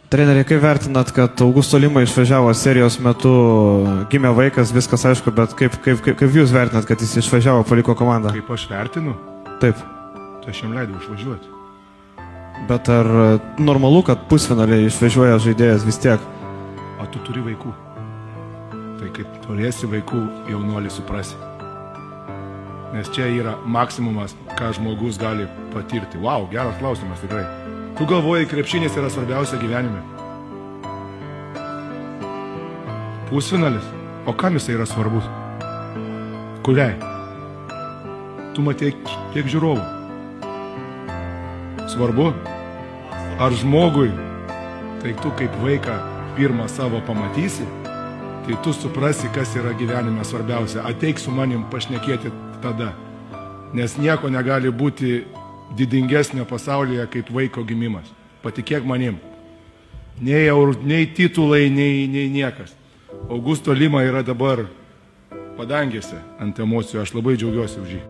Treneri, kaip vertinat, kad Augusto Lima išvažiavo serijos metu, gimė vaikas, viskas aišku, bet kaip jūs vertinat, kad jis išvažiavo, paliko komandą? Kaip aš vertinu? Taip. Tai aš jam leidau išvažiuoti. Bet ar normalu, kad pusfinaliai išvažiuoja žaidėjas vis tiek? O tu turi vaikų. Tai kaip turėsi vaikų, jaunuolį suprasi. Nes čia yra maksimumas, ką žmogus gali patirti. Vau, geras klausimas tikrai. Tu galvoji, krepšinis yra svarbiausia gyvenime. Pusfinalis? O kam jisai yra svarbus? Kuriai? Tu matei kiek žiūrovų. Svarbu? Ar žmogui, tai tu kaip vaiką pirmą savo pamatysi, tai tu suprasi, kas yra gyvenime svarbiausia. Ateik su manim pašnekėti tada. Nes nieko negali būti didingesnio pasaulyje kaip vaiko gimimas. Patikėk manim. Nei titulai, nei niekas. Augusto Lima yra dabar padangėse ant emocijų. Aš labai džiaugiuosi už jį.